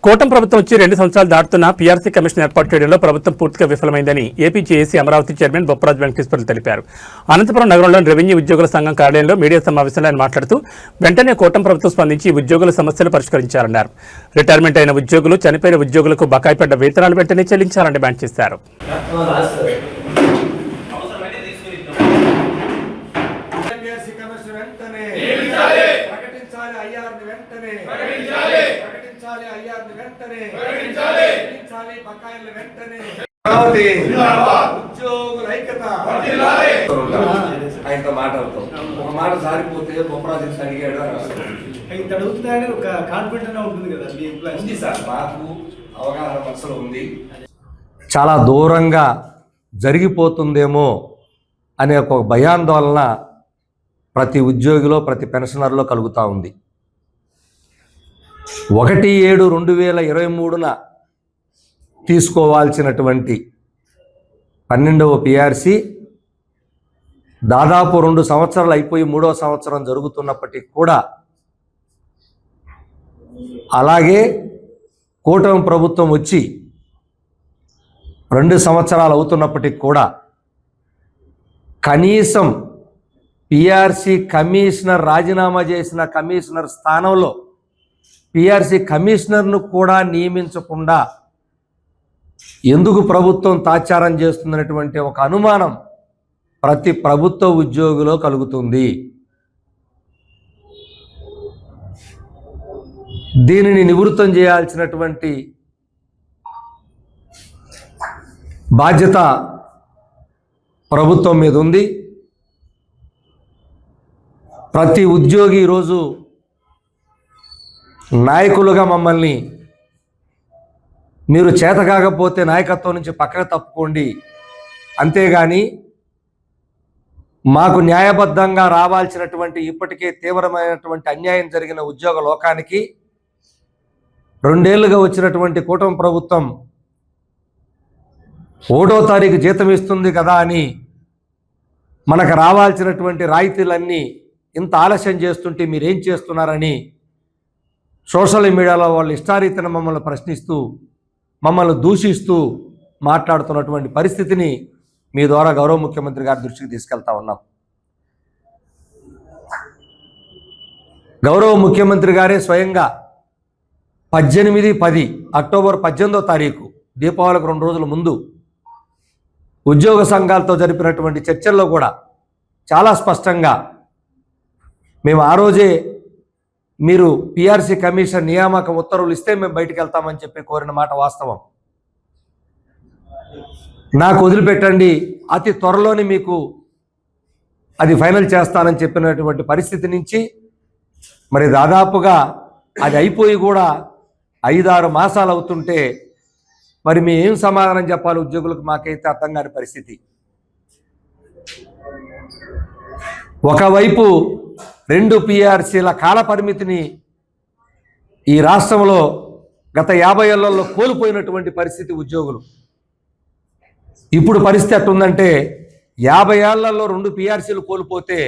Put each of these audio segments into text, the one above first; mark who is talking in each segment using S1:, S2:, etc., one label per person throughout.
S1: కూటమి ప్రభుత్వం వచ్చి 2 సంవత్సరాలు దాటుతున్న పీఆర్సీ కమిషన్ ఏర్పాటు చేయడంలో ప్రభుత్వం పూర్తిగా విఫలమైందని AP JAC Amaravati chairman Bopparaju Venkateswarlu తెలిపారు. అనంతపురం నగరంలోని రెవెన్యూ ఉద్యోగుల సంఘం కార్యాలయంలో మీడియా సమావేశంలో ఆయన మాట్లాడుతూ వెంటనే కూటమి ప్రభుత్వం స్పందించి ఉద్యోగుల సమస్యలు పరిష్కరించారన్నారు. రిటైర్మెంట్ అయిన ఉద్యోగులు, చనిపోయిన ఉద్యోగులకు బకాయి పడ్డ వేతనాలు వెంటనే చెల్లించాలని డిమాండ్ చేశారు.
S2: ఆయనతో మాట్లాడతాం. ఒక మాట సారిపోతే బొప్పరాజు అడిగాడు
S3: అడుగుతున్నాడని ఒక కాన్ఫిడెంట్ ఉంటుంది కదా.
S2: ఉంది సార్, మాకు అవగాహన అసలు ఉంది.
S4: చాలా దూరంగా జరిగిపోతుందేమో అనే ఒక భయాందోళన ప్రతి ఉద్యోగిలో, ప్రతి పెన్షనర్లో కలుగుతూ ఉంది. 1/7/2023 తీసుకోవాల్సినటువంటి 12వ పిఆర్సీ దాదాపు 2 సంవత్సరాలు అయిపోయి 3వ సంవత్సరం జరుగుతున్నప్పటికీ కూడా, అలాగే కూటమి ప్రభుత్వం వచ్చి 2 సంవత్సరాలు అవుతున్నప్పటికీ కూడా కనీసం పిఆర్సీ కమిషనర్ రాజీనామా చేసిన కమిషనర్ స్థానంలో పిఆర్సీ కమిషనర్ను కూడా నియమించకుండా ఎందుకు ప్రభుత్వం తాత్సారం చేస్తుందనేటువంటి ఒక అనుమానం ప్రతి ప్రభుత్వ ఉద్యోగిలో కలుగుతుంది. దీనిని నివృత్తం చేయాల్సినటువంటి బాధ్యత ప్రభుత్వం మీద ఉంది. ప్రతి ఉద్యోగి ఈరోజు నాయకులుగా మమ్మల్ని మీరు చేత కాకపోతే నాయకత్వం నుంచి పక్కకు తప్పుకోండి, అంతేగాని మాకు న్యాయబద్ధంగా రావాల్సినటువంటి ఇప్పటికే తీవ్రమైనటువంటి అన్యాయం జరిగిన ఉద్యోగ లోకానికి 2 ఏళ్లుగా వచ్చినటువంటి కూటమి ప్రభుత్వం 1వ తారీఖు జీతం ఇస్తుంది కదా అని మనకు రావాల్సినటువంటి రాయితీలన్నీ ఇంత ఆలస్యం చేస్తుంటే మీరేం చేస్తున్నారని సోషల్ మీడియాలో వాళ్ళు ఇష్టారీతిన మమ్మల్ని ప్రశ్నిస్తూ, మమ్మల్ని దూషిస్తూ మాట్లాడుతున్నటువంటి పరిస్థితిని మీ ద్వారా గౌరవ ముఖ్యమంత్రి గారి దృష్టికి తీసుకెళ్తా ఉన్నాం. గౌరవ ముఖ్యమంత్రి గారే స్వయంగా 18/10 అక్టోబర్ 18వ తారీఖు దీపావళికి 2 రోజుల ముందు ఉద్యోగ సంఘాలతో జరిపినటువంటి చర్చల్లో కూడా చాలా స్పష్టంగా మేము ఆ రోజే మీరు పిఆర్సీ కమిషన్ నియామక ఉత్తర్వులు ఇస్తే మేము బయటికి వెళ్తామని చెప్పి కోరిన మాట వాస్తవం. నాకు వదిలిపెట్టండి, అతి త్వరలోనే మీకు అది ఫైనల్ చేస్తానని చెప్పినటువంటి పరిస్థితి నుంచి మరి దాదాపుగా అది అయిపోయి కూడా 5-6 మాసాలు అవుతుంటే మరి మేము ఏం సమాధానం చెప్పాలి ఉద్యోగులకు మాకైతే అర్థం కాని పరిస్థితి. ఒకవైపు 2 పిఆర్సీల కాల పరిమితిని ఈ రాష్ట్రంలో గత 50 ఏళ్లలో కోల్పోయినటువంటి పరిస్థితి ఉద్యోగులు. ఇప్పుడు పరిస్థితి ఎట్టుందంటే 50 ఏళ్లలో 2 పిఆర్సీలు కోల్పోతే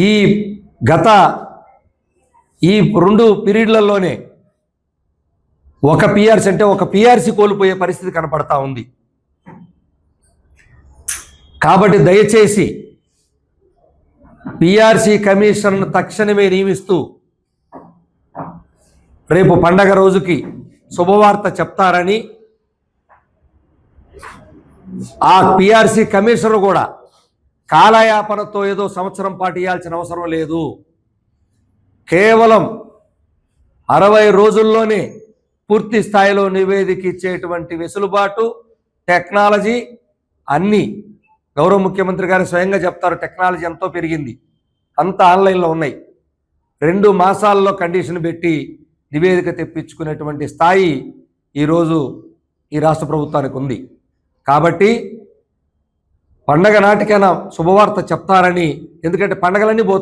S4: ఈ 2 పీరియడ్లలోనే ఒక పిఆర్సీ అంటే ఒక పిఆర్సీ కోల్పోయే పరిస్థితి కనపడతా ఉంది. కాబట్టి దయచేసి పిఆర్సీ కమిషన్ను తక్షణమే నియమిస్తూ రేపు పండగ రోజుకి శుభవార్త చెప్తారని, ఆ పిఆర్సీ కమిషనర్ కూడా కాలయాపనతో ఏదో సంవత్సరం పాటు ఇవ్వాల్సిన అవసరం లేదు. కేవలం 60 రోజుల్లోనే పూర్తి స్థాయిలో నివేదిక ఇచ్చేటువంటి వెసులుబాటు, టెక్నాలజీ అన్నీ గౌరవ ముఖ్యమంత్రి గారు స్వయంగా చెప్తారు. టెక్నాలజీ ఎంతో పెరిగింది, అంతా ఆన్లైన్లో ఉన్నాయి. 2 మాసాల్లో కండిషన్ పెట్టి నివేదిక తెప్పించుకునేటువంటి స్థాయి ఈరోజు ఈ రాష్ట్ర ప్రభుత్వానికి ఉంది. కాబట్టి పండగ నాటికైనా శుభవార్త చెప్తారని, ఎందుకంటే పండగలన్నీ పోతున్నాయి.